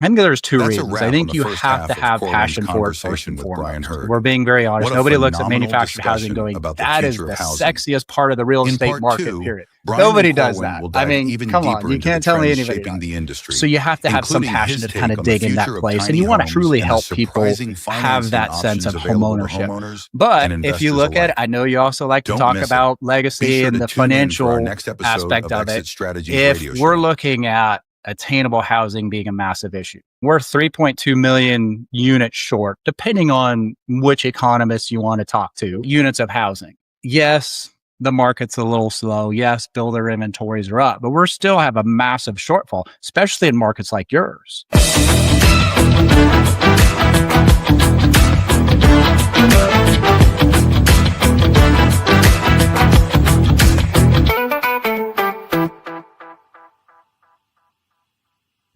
I think there's two That's a reasons. wrap I on think the you first have half to of have Corwyn's passion for it first conversation and with Brian foremost. Hurd. We're being very honest. What a Nobody looks at phenomenal manufactured housing discussion going, about the that is future the of housing. sexiest part of the real In estate part market, two, period. Brian Nobody and does Corwyn that. will I dive mean, even come deeper on. You into the can't tell me trends anybody shaping does. the industry, So you have to have some including passion his to kind take of on the dig in that future of place. And tiny you want to homes truly and the help people surprising have financing that sense options of available to homeownership. homeowners But and if you investors look at it, alike. I know you also like to Don't talk miss it. about Be legacy sure and to the tune in for our financial next episode aspect of of it. Exit Strategies If Radio we're Show. looking at attainable housing being a massive issue, we're 3.2 million units short, depending on which economist you want to talk to, units of housing. Yes, the market's a little slow. Yes, builder inventories are up, but we're still have a massive shortfall, especially in markets like yours.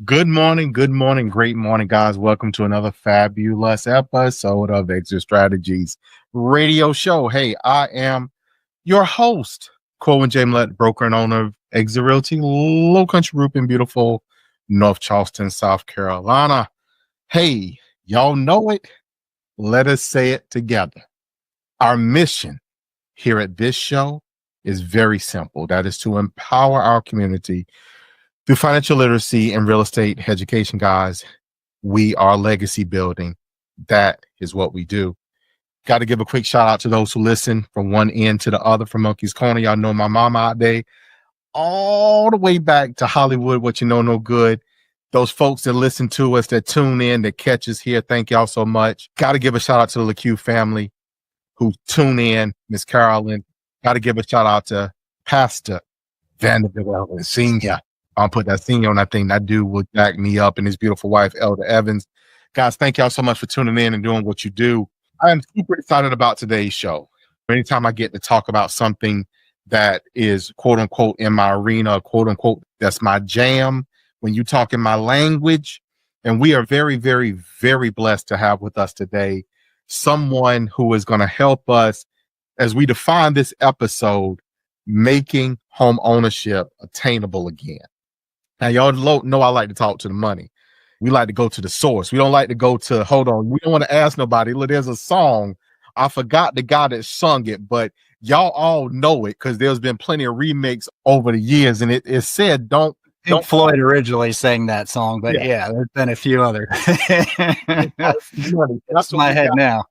Good morning, great morning, guys. Welcome to another fabulous episode of Exit Strategies Radio Show. Hey, I am your host, Corwyn J, Melette, broker and owner of Exit Realty, Low Country Group in beautiful North Charleston, South Carolina. Hey, y'all know it. Let us say it together. Our mission here at this show is very simple. That is to empower our community through financial literacy and real estate education, guys. We are legacy building. That is what we do. Got to give a quick shout out to those who listen from one end to the other from Monkey's Corner. Y'all know my mama out there, all the way back to Hollywood. What you know, no good. Those folks that listen to us, that tune in, that catch us here. Thank y'all so much. Got to give a shout out to the LeCue family who tune in. Miss Carolyn. Got to give a shout out to Pastor Vanderbilt Senior. I'll put that senior on that thing. That dude will back me up, and his beautiful wife, Elder Evans. Guys, thank y'all so much for tuning in and doing what you do. I am super excited about today's show. Anytime I get to talk about something that is quote unquote in my arena, quote unquote, that's my jam, when you talk in my language, and we are very, very, very blessed to have with us today someone who is going to help us as we define this episode, making home ownership attainable again. Now, y'all know I like to talk to the money. We like to go to the source. We don't like to go to, hold on, we don't want to ask nobody. Look, there's a song. I forgot the guy that sung it, but y'all all know it because there's been plenty of remakes over the years. And it said, don't Floyd originally sang that song, but yeah there's been a few other. That's my head now.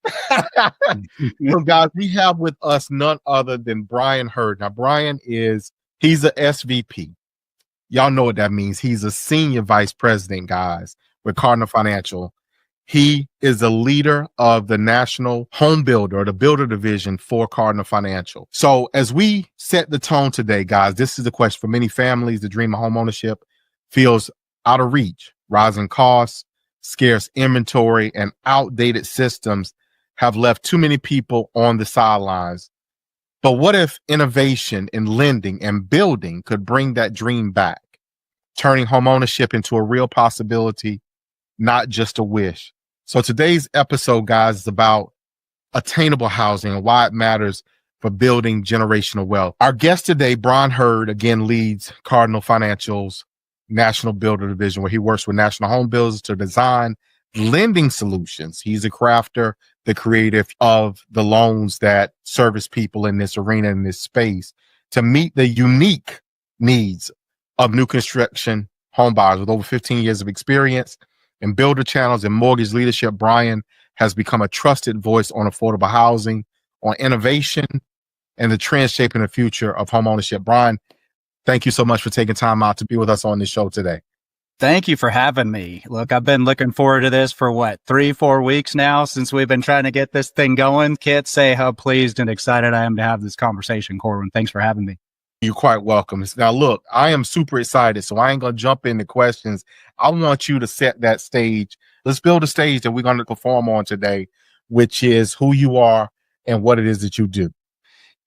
So, guys, we have with us none other than Brian Hurd. Now, Brian he's a SVP. Y'all know what that means. He's a senior vice president, guys, with Cardinal Financial. He is the leader of the national home builder, the builder division for Cardinal Financial. So as we set the tone today, guys, this is the question for many families. The dream of home ownership feels out of reach. Rising costs, scarce inventory, and outdated systems have left too many people on the sidelines. But what if innovation in lending and building could bring that dream back, turning home ownership into a real possibility, not just a wish? So today's episode, guys, is about attainable housing and why it matters for building generational wealth. Our guest today, Brian Hurd, again leads Cardinal Financial's National Builder Division, where he works with national home builders to design lending solutions. He's a crafter, the creative of the loans that service people in this arena, in this space, to meet the unique needs of new construction home buyers. With over 15 years of experience in builder channels and mortgage leadership, Brian has become a trusted voice on affordable housing, on innovation, and the trend shaping the future of home ownership. Brian, thank you so much for taking time out to be with us on this show today. Thank you for having me. Look, I've been looking forward to this for 3-4 weeks now since we've been trying to get this thing going. Can't say how pleased and excited I am to have this conversation, Corwyn. Thanks for having me. You're quite welcome. Now, look, I am super excited, so I ain't going to jump into questions. I want you to set that stage. Let's build a stage that we're going to perform on today, which is who you are and what it is that you do.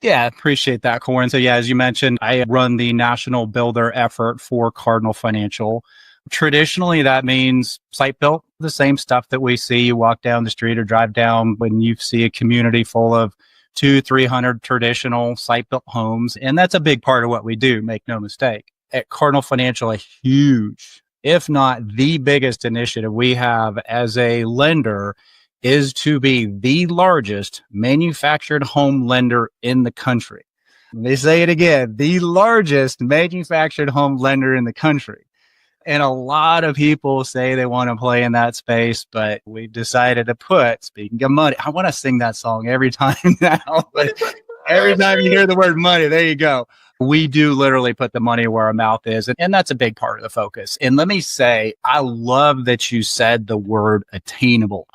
Yeah, I appreciate that, Corwyn. So yeah, as you mentioned, I run the national builder effort for Cardinal Financial. Traditionally, that means site built, the same stuff that we see. You walk down the street or drive down when you see a community full of 200-300 traditional site built homes. And that's a big part of what we do, make no mistake. At Cardinal Financial, a huge if not the biggest initiative we have as a lender, is to be the largest manufactured home lender in the country. Let me say it again, the largest manufactured home lender in the country. And a lot of people say they want to play in that space, but we've decided to put, speaking of money, I want to sing that song every time now, but every time you hear the word money, there you go. We do literally put the money where our mouth is. And that's a big part of the focus. And let me say, I love that you said the word attainable,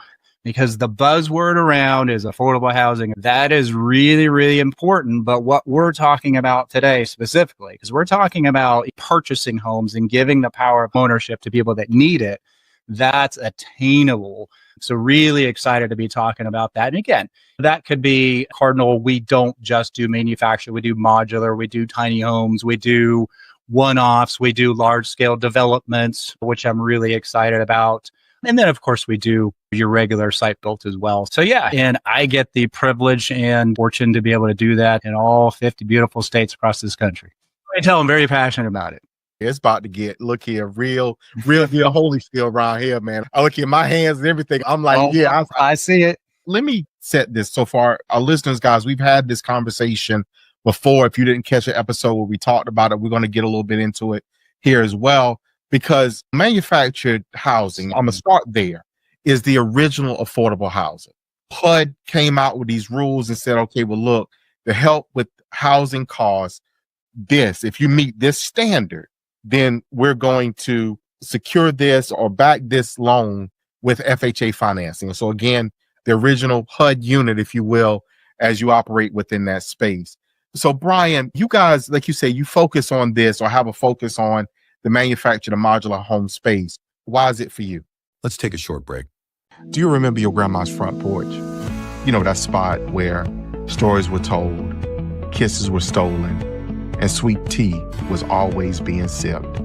because the buzzword around is affordable housing. That is really, really important. But what we're talking about today specifically, because we're talking about purchasing homes and giving the power of ownership to people that need it, that's attainable. So really excited to be talking about that. And again, that could be Cardinal. We don't just do manufacture. We do modular. We do tiny homes. We do one-offs. We do large-scale developments, which I'm really excited about. And then, of course, we do your regular site built as well. So, yeah, and I get the privilege and fortune to be able to do that in all 50 beautiful states across this country. I tell I'm very passionate about it. It's about to get, look here, real holy still around here, man. I look at my hands and everything. I'm like, I see it. Let me set this so far. Our listeners, guys, we've had this conversation before. If you didn't catch an episode where we talked about it, we're going to get a little bit into it here as well. Because manufactured housing, I'm going to start there, is the original affordable housing. HUD came out with these rules and said, okay, well, look, to help with housing costs, if you meet this standard, then we're going to secure this or back this loan with FHA financing. So again, the original HUD unit, if you will, as you operate within that space. So Brian, you guys, like you say, you focus on this or have a focus on the manufactured modular home space. Why is it for you? Let's take a short break. Do you remember your grandma's front porch? You know, that spot where stories were told, kisses were stolen, and sweet tea was always being sipped.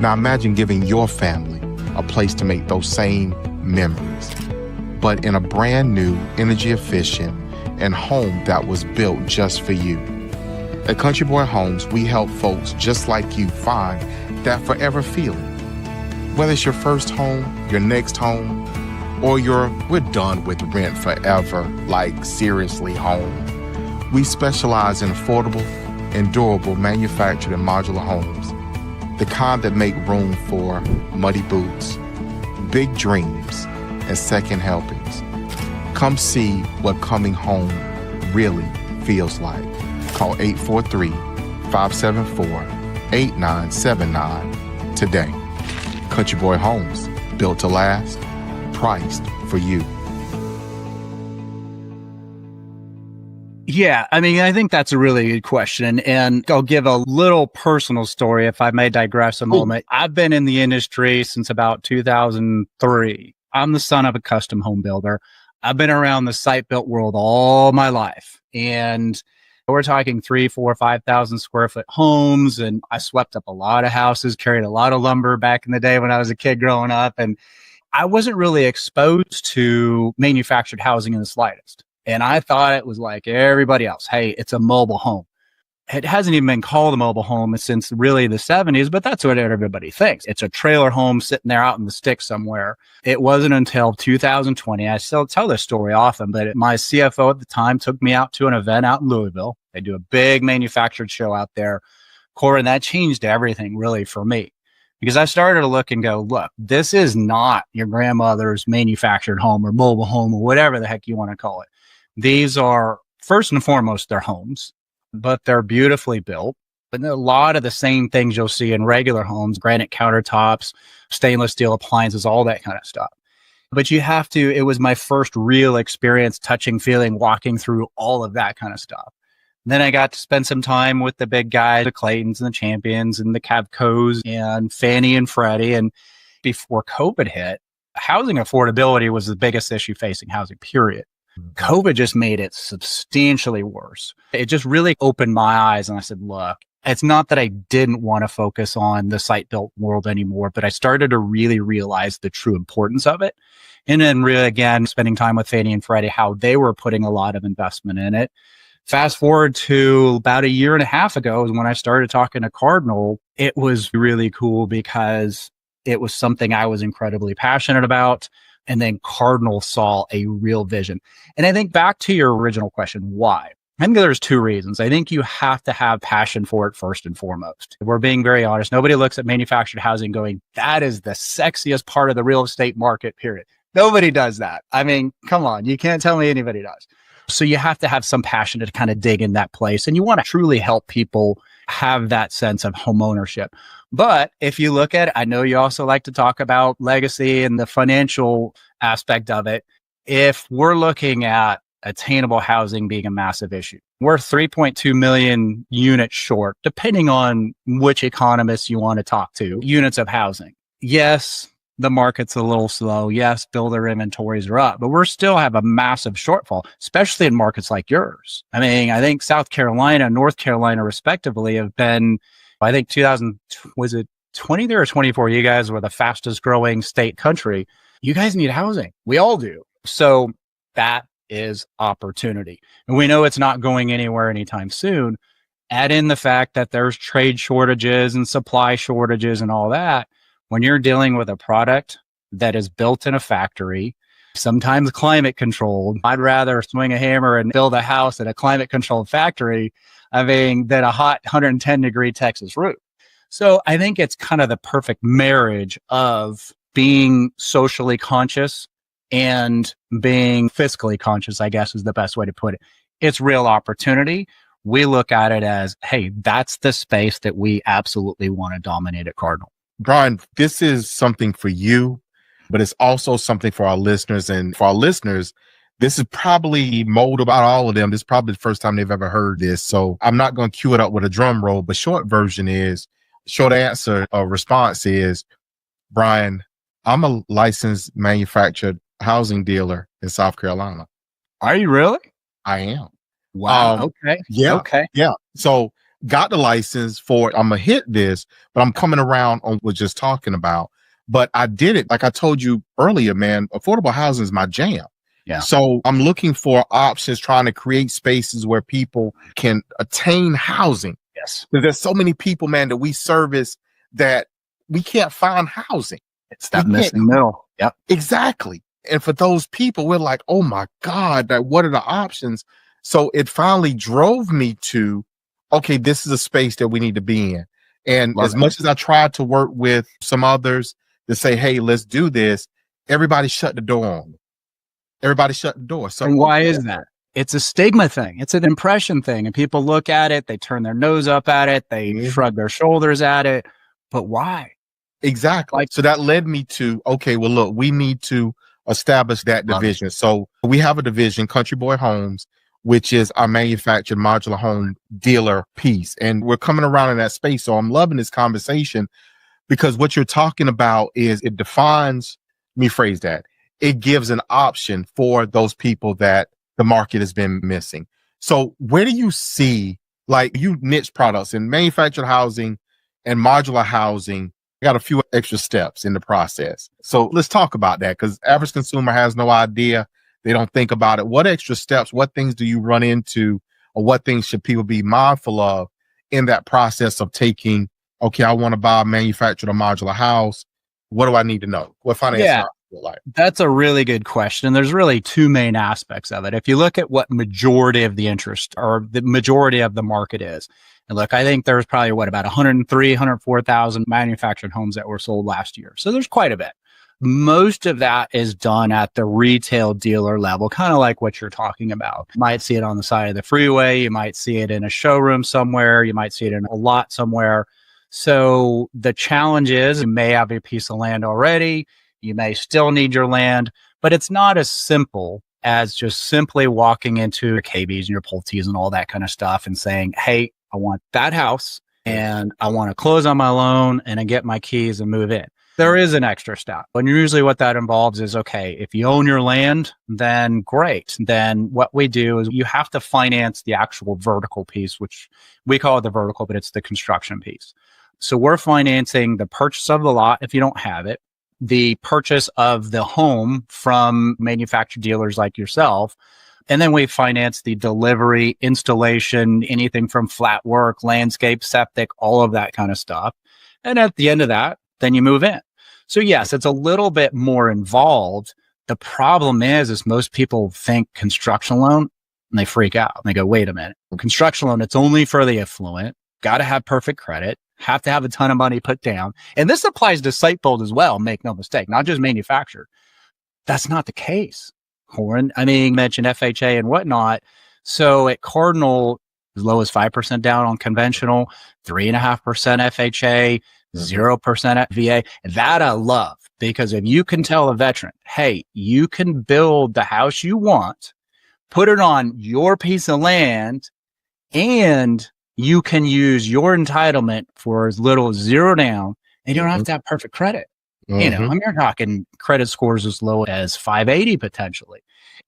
Now imagine giving your family a place to make those same memories, but in a brand new, energy efficient, and home that was built just for you. At Country Boy Homes, we help folks just like you find that forever feeling. Whether it's your first home, your next home, or we're done with rent forever, like seriously home. We specialize in affordable and durable manufactured and modular homes, the kind that make room for muddy boots, big dreams, and second helpings. Come see what coming home really feels like. Call 843-574-8979 today. Country Boy Homes, built to last, priced for you. Yeah, I mean, I think that's a really good question. And I'll give a little personal story if I may digress a moment. I've been in the industry since about 2003. I'm the son of a custom home builder. I've been around the site built world all my life. And we're talking 3, 4, 5,000 square foot homes. And I swept up a lot of houses, carried a lot of lumber back in the day when I was a kid growing up. And I wasn't really exposed to manufactured housing in the slightest. And I thought it was like everybody else. Hey, it's a mobile home. It hasn't even been called a mobile home since really the 70s, but that's what everybody thinks. It's a trailer home sitting there out in the sticks somewhere. It wasn't until 2020. I still tell this story often, but my CFO at the time took me out to an event out in Louisville. They do a big manufactured show out there. Corwyn, that changed everything really for me. Because I started to look and go, look, this is not your grandmother's manufactured home or mobile home or whatever the heck you want to call it. These are, first and foremost, they're homes, but they're beautifully built. But a lot of the same things you'll see in regular homes, granite countertops, stainless steel appliances, all that kind of stuff. But you have to, it was my first real experience touching, feeling, walking through all of that kind of stuff. Then I got to spend some time with the big guys, the Claytons and the Champions and the Cavcos and Fannie and Freddie. And before COVID hit, housing affordability was the biggest issue facing housing, period. COVID just made it substantially worse. It just really opened my eyes. And I said, look, it's not that I didn't want to focus on the site built world anymore, but I started to really realize the true importance of it. And then really, again, spending time with Fannie and Freddie, how they were putting a lot of investment in it. Fast forward to about a year and a half ago is when I started talking to Cardinal. It was really cool because It was something I was incredibly passionate about. And then Cardinal saw a real vision. And I think back to your original question, why? I think there's two reasons. I think you have to have passion for it first and foremost. If we're being very honest. Nobody looks at manufactured housing going, that is the sexiest part of the real estate market, period. Nobody does that. I mean, come on, you can't tell me anybody does. So you have to have some passion to kind of dig in that place. And you want to truly help people have that sense of homeownership. But if you look at it, I know you also like to talk about legacy and the financial aspect of it. If we're looking at attainable housing being a massive issue, we're 3.2 million units short, depending on which economists you want to talk to, units of housing. Yes, the market's a little slow. Yes, builder inventories are up, but we're still have a massive shortfall, especially in markets like yours. I mean, I think South Carolina, North Carolina, respectively, have been, I think 2020 there or 24, you guys were the fastest growing state country. You guys need housing. We all do. So that is opportunity. And we know it's not going anywhere anytime soon. Add in the fact that there's trade shortages and supply shortages and all that. When you're dealing with a product that is built in a factory, sometimes climate controlled, I'd rather swing a hammer and build a house in a climate controlled factory, than a hot 110-degree Texas roof. So I think it's kind of the perfect marriage of being socially conscious and being fiscally conscious, I guess is the best way to put it. It's real opportunity. We look at it as, hey, that's the space that we absolutely want to dominate at Cardinal. Brian, this is something for you, but it's also something for our listeners. And for our listeners, this is probably mold about all of them. This is probably the first time they've ever heard this. So I'm not going to cue it up with a drum roll, but short response is, Brian, I'm a licensed manufactured housing dealer in South Carolina. Are you really? I am. Wow. Okay. Yeah. Okay. Yeah. So got the license for it. I'm going to hit this, but I'm coming around on what we're just talking about. But I did it. Like I told you earlier, man, affordable housing is my jam. Yeah. So I'm looking for options, trying to create spaces where people can attain housing. Yes. There's so many people, man, that we service that we can't find housing. It's that missing middle. Yep. Exactly. And for those people, we're like, oh my God, what are the options? So it finally drove me to, okay, this is a space that we need to be in. And as much as I tried to work with some others to say, hey, let's do this, everybody shut the door on me. Everybody shut the door. So and why is that? It's a stigma thing. It's an impression thing. And people look at it, they turn their nose up at it, they shrug their shoulders at it. But why? Exactly. So that led me to, okay, well, look, we need to establish that division. So we have a division, Country Boy Homes, which is our manufactured modular home dealer piece. And we're coming around in that space. So I'm loving this conversation because what you're talking about is it defines, let me phrase that, it gives an option for those people that the market has been missing. So where do you see, like, you niche products in manufactured housing and modular housing? Got a few extra steps in the process. So let's talk about that, because average consumer has no idea. They don't think about it. What extra steps, what things do you run into, or what things should people be mindful of in that process of taking, okay, I want to buy a manufactured or modular house. What do I need to know? What finance look like? That's a really good question. There's really two main aspects of it. If you look at what majority of the interest or the majority of the market is, and look, I think there's probably about 104,000 manufactured homes that were sold last year. So there's quite a bit. Most of that is done at the retail dealer level, kind of like what you're talking about. You might see it on the side of the freeway. You might see it in a showroom somewhere. You might see it in a lot somewhere. So the challenge is you may have a piece of land already. You may still need your land, but it's not as simple as just simply walking into your KBs and your Pulte's and all that kind of stuff and saying, hey, I want that house and I want to close on my loan and I get my keys and move in. There is an extra step. And usually what that involves is, okay, if you own your land, then great. Then what we do is you have to finance the actual vertical piece, which we call it the vertical, but it's the construction piece. So we're financing the purchase of the lot if you don't have it, the purchase of the home from manufactured dealers like yourself, and then we finance the delivery, installation, anything from flat work, landscape, septic, all of that kind of stuff. And at the end of that, then you move in. So yes, it's a little bit more involved. The problem is most people think construction loan and they freak out. And they go, wait a minute, construction loan, it's only for the affluent, got to have perfect credit, have to have a ton of money put down. And this applies to site build as well. Make no mistake, not just manufactured. That's not the case, Corwyn. I mean, you mentioned FHA and whatnot. So at Cardinal, as low as 5% down on conventional, 3.5% FHA, 0% VA. That I love, because if you can tell a veteran, hey, you can build the house you want, put it on your piece of land, and you can use your entitlement for as little as zero down, and you don't have to have perfect credit. You know, I mean, you're talking credit scores as low as 580 potentially.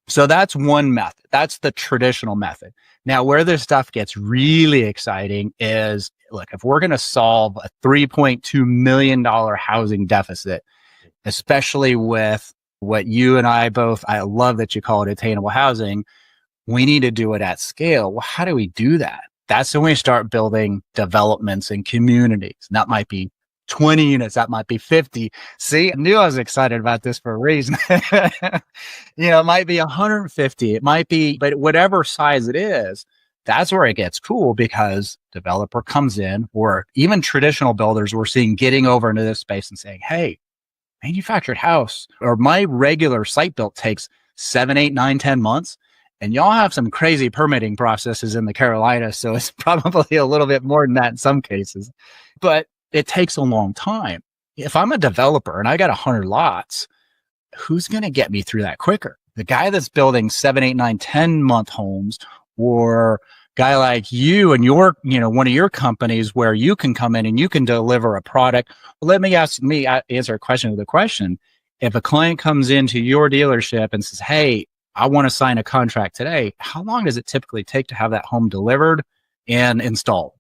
So that's one method. That's the traditional method. Now, where this stuff gets really exciting is, look, if we're going to solve a $3.2 million housing deficit, especially with what you and I both, I love that you call it attainable housing, we need to do it at scale. Well, how do we do that? That's when we start building developments and communities. And that might be 20 units, that might be 50. See, I knew I was excited about this for a reason. You know, it might be 150, it might be, but whatever size it is, that's where it gets cool, because developer comes in, or even traditional builders we're seeing getting over into this space and saying, hey, manufactured house or my regular site built takes 7, 8, 9, 10 months. And y'all have some crazy permitting processes in the Carolinas. So it's probably a little bit more than that in some cases, but it takes a long time. If I'm a developer and I got 100 lots, who's going to get me through that quicker? The guy that's building 7, 8, 9, 10-month homes, or guy like you and your, you know, one of your companies where you can come in and you can deliver a product. Well, let me answer a question with a question. If a client comes into your dealership and says, hey, I want to sign a contract today, how long does it typically take to have that home delivered and installed?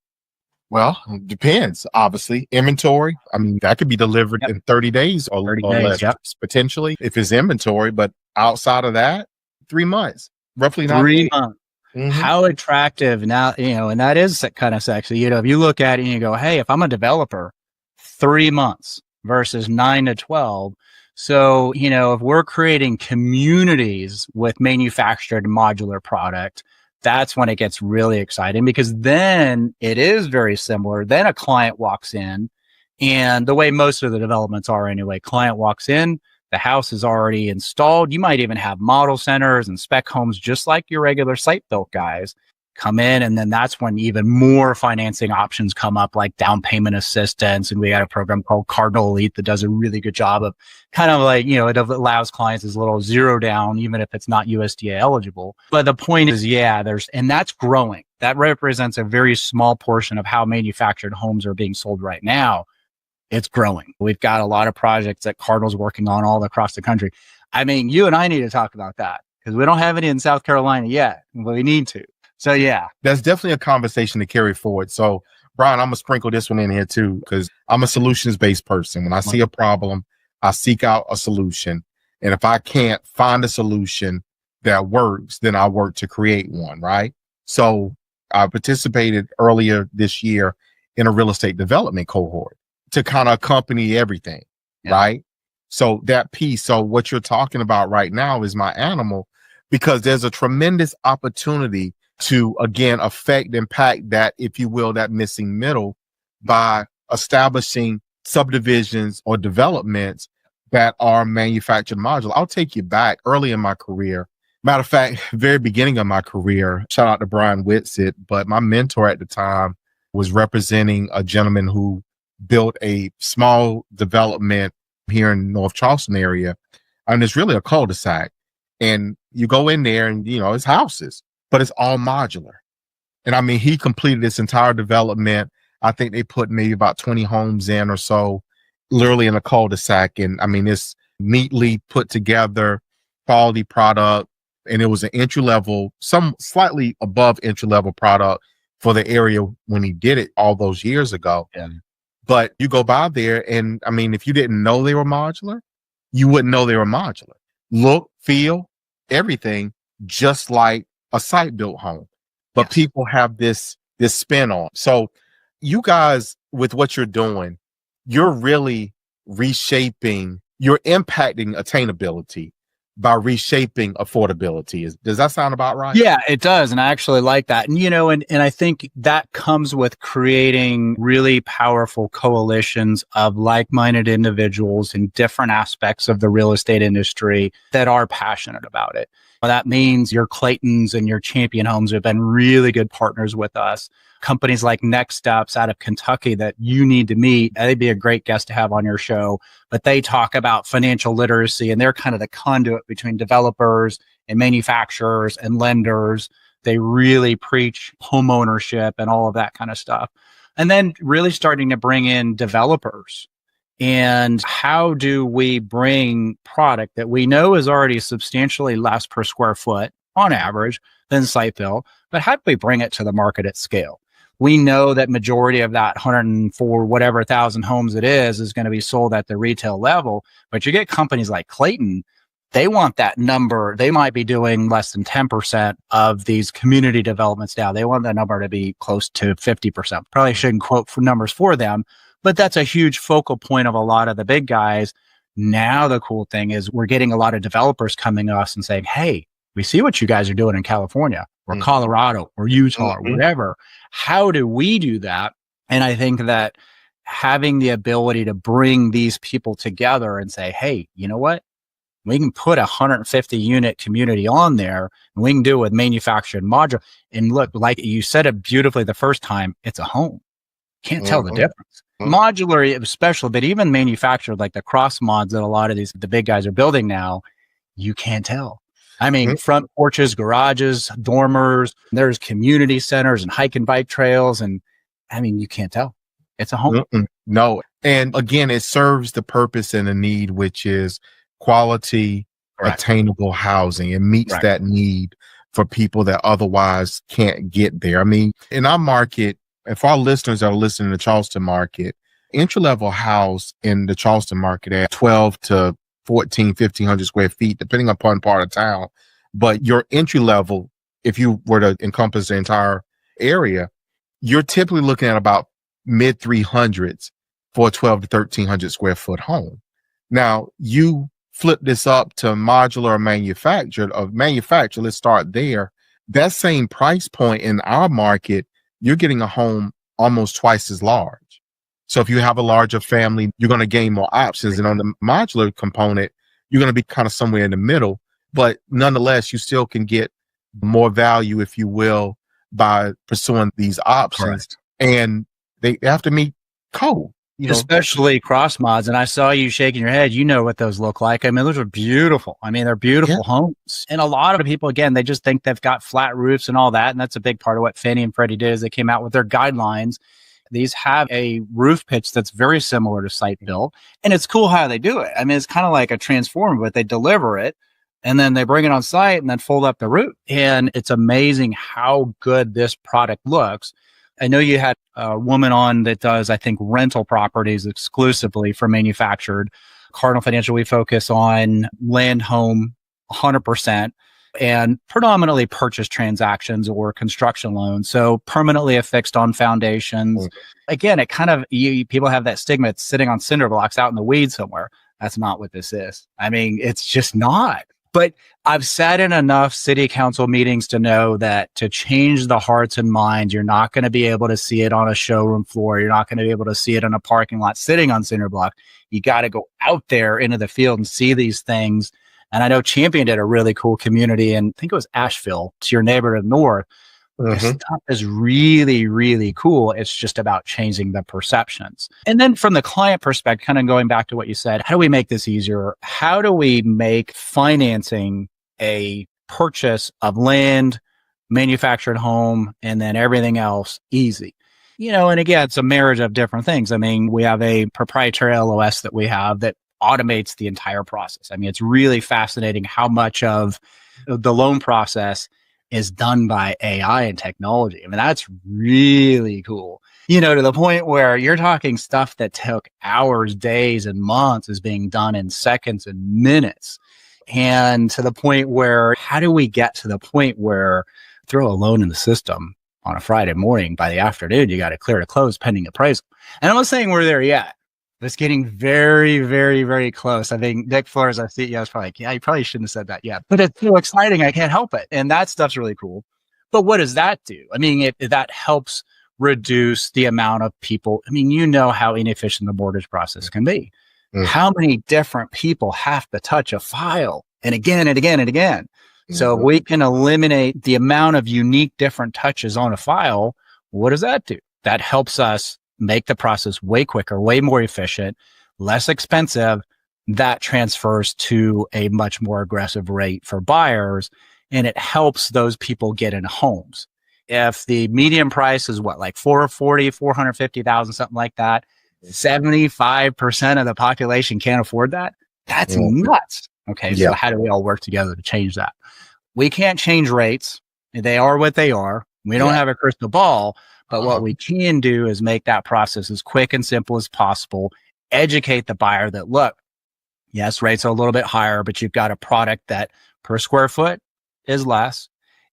Well, it depends, obviously. Inventory, I mean, that could be delivered in 30 days or 30 or days, less, potentially, if it's inventory. But outside of that, 3 months, roughly 3 months. How attractive now, you know, and that is kind of sexy. You know, if you look at it and you go, hey, if I'm a developer, 3 months versus 9 to 12. So, you know, if we're creating communities with manufactured modular product, that's when it gets really exciting, because then it is very similar. Then a client walks in, and the way most of the developments are anyway, client walks in, the house is already installed. You might even have model centers and spec homes, just like your regular site built guys come in. And then that's when even more financing options come up, like down payment assistance. And we got a program called Cardinal Elite that does a really good job of kind of like, you know, it allows clients as little as zero down, even if it's not USDA eligible. But the point is, yeah, and that's growing. That represents a very small portion of how manufactured homes are being sold right now. It's growing. We've got a lot of projects that Cardinal's working on all across the country. I mean, you and I need to talk about that, because we don't have any in South Carolina yet, but we need to. So yeah, that's definitely a conversation to carry forward. So Brian, I'm gonna sprinkle this one in here too, because I'm a solutions-based person. When I see a problem, I seek out a solution. And if I can't find a solution that works, then I work to create one, right? So I participated earlier this year in a real estate development cohort to kind of accompany everything, right? So that piece, so what you're talking about right now is my animal, because there's a tremendous opportunity to, again, impact that, if you will, that missing middle, by establishing subdivisions or developments that are manufactured modular. I'll take you back early in my career. Matter of fact, very beginning of my career, shout out to Brian Whitsitt, but my mentor at the time was representing a gentleman who built a small development here in North Charleston area. And it's really a cul-de-sac. And you go in there and, you know, it's houses, but it's all modular. And I mean, he completed this entire development. I think they put maybe about 20 homes in or so, literally in a cul-de-sac. And I mean, it's neatly put together, quality product. And it was an entry level, some slightly above entry level product for the area when he did it all those years ago. Yeah. But you go by there, and I mean, if you didn't know they were modular, you wouldn't know they were modular. Look, feel, everything just like a site built home. But people have this spin on. So you guys, with what you're doing, you're really you're impacting attainability by reshaping affordability. Does that sound about right? Yeah, it does. And I actually like that. And, and I think that comes with creating really powerful coalitions of like-minded individuals in different aspects of the real estate industry that are passionate about it. Well, that means your Claytons and your Champion Homes have been really good partners with us. Companies like Next Steps out of Kentucky that you need to meet. They'd be a great guest to have on your show, but they talk about financial literacy and they're kind of the conduit between developers and manufacturers and lenders. They really preach home ownership and all of that kind of stuff. And then really starting to bring in developers. And how do we bring product that we know is already substantially less per square foot on average than site built, but how do we bring it to the market at scale? We know that majority of that 104 whatever thousand homes it is going to be sold at the retail level. But you get companies like Clayton, they want that number. They might be doing less than 10% of these community developments now. They want that number to be close to 50%. Probably shouldn't quote for numbers for them, but that's a huge focal point of a lot of the big guys. Now, the cool thing is we're getting a lot of developers coming to us and saying, hey, we see what you guys are doing in California or Colorado or Utah or whatever. How do we do that? And I think that having the ability to bring these people together and say, hey, you know what? We can put a 150 unit community on there and we can do it with manufactured modular. And look, like you said it beautifully the first time, it's a home. Can't tell the difference. Modular, especially, but even manufactured, like the cross mods that a lot of the big guys are building now, you can't tell. I mean, front porches, garages, dormers, there's community centers and hike and bike trails. And I mean, you can't tell. It's a home. No. And again, it serves the purpose and the need, which is quality, attainable housing. It meets that need for people that otherwise can't get there. I mean, in our market, if our listeners are listening to the Charleston market, entry-level house in the Charleston market at 12 to 1,500 square feet, depending upon part of town. But your entry level, if you were to encompass the entire area, you're typically looking at about mid 300s for a 12 to 1,300 square foot home. Now, you flip this up to modular or manufactured. Let's start there. That same price point in our market, you're getting a home almost twice as large. So if you have a larger family, you're going to gain more options. And on the modular component, you're going to be kind of somewhere in the middle. But nonetheless, you still can get more value, if you will, by pursuing these options. And they have to meet code. Especially cross mods. And I saw you shaking your head. You know what those look like. I mean, those are beautiful. I mean, they're beautiful homes. And a lot of people, again, they just think they've got flat roofs and all that. And that's a big part of what Fannie and Freddie did is they came out with their guidelines. These have a roof pitch that's very similar to site built. And it's cool how they do it. I mean, it's kind of like a transformer, but they deliver it and then they bring it on site and then fold up the roof. And it's amazing how good this product looks. I know you had a woman on that does, I think, rental properties exclusively for manufactured. Cardinal Financial, we focus on land, home, 100%, and predominantly purchase transactions or construction loans. So permanently affixed on foundations. Again, it kind of, people have that stigma. It's sitting on cinder blocks out in the weeds somewhere. That's not what this is. I mean, it's just not. But I've sat in enough city council meetings to know that to change the hearts and minds, you're not going to be able to see it on a showroom floor. You're not going to be able to see it in a parking lot sitting on cinder block. You got to go out there into the field and see these things. And I know Champion did a really cool community, and I think it was Asheville, to your neighborhood north. This stuff is really, really cool. It's just about changing the perceptions. And then from the client perspective, kind of going back to what you said, how do we make this easier? How do we make financing a purchase of land, manufactured home, and then everything else easy? And again, it's a marriage of different things. I mean, we have a proprietary LOS that we have that automates the entire process. I mean, it's really fascinating how much of the loan process is done by AI and technology. I mean, that's really cool. To the point where you're talking stuff that took hours, days, and months is being done in seconds and minutes. And to the point where, how do we get to the point where throw a loan in the system on a Friday morning, by the afternoon, you got to clear to close pending appraisal? And I'm not saying we're there yet, It's getting very, very, very close. I think Nick Flores, our CEO, is probably like, yeah, you probably shouldn't have said that yet. But it's so exciting. I can't help it. And that stuff's really cool. But what does that do? I mean, that helps reduce the amount of people. I mean, you know how inefficient the mortgage process can be. How many different people have to touch a file and again and again and again. So we can eliminate the amount of unique different touches on a file. What does that do? That helps us make the process way quicker, way more efficient, less expensive. That transfers to a much more aggressive rate for buyers, and it helps those people get in homes. If the median price is like 450,000, something like that, 75% of the population can't afford that. That's nuts. Okay. So how do we all work together to change that? We can't change rates. They are what they are. We don't have a crystal ball, but what we can do is make that process as quick and simple as possible. Educate the buyer that, look, yes, rates are a little bit higher, but you've got a product that per square foot is less.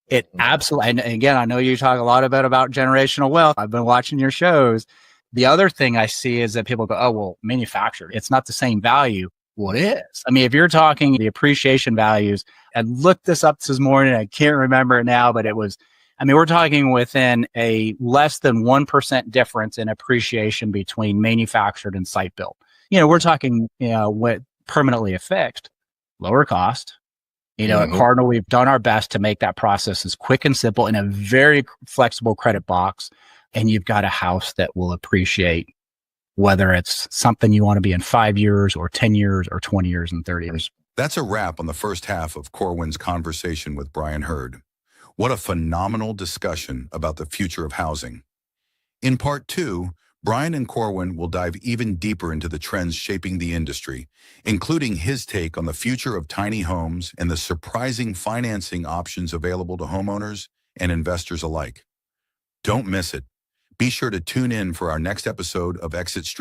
It absolutely, and again, I know you talk a lot about generational wealth. I've been watching your shows. The other thing I see is that people go, oh, well, manufactured, it's not the same value. Well, it is. I mean, if you're talking the appreciation values, I looked this up this morning, I can't remember it now, but it was, I mean, we're talking within a less than 1% difference in appreciation between manufactured and site built. We're talking, with permanently affixed, lower cost. At Cardinal, we've done our best to make that process as quick and simple in a very flexible credit box. And you've got a house that will appreciate, whether it's something you want to be in 5 years or 10 years or 20 years and 30 years. That's a wrap on the first half of Corwyn's conversation with Brian Hurd. What a phenomenal discussion about the future of housing. In part 2, Brian and Corwyn will dive even deeper into the trends shaping the industry, including his take on the future of tiny homes and the surprising financing options available to homeowners and investors alike. Don't miss it. Be sure to tune in for our next episode of Exit Strategy.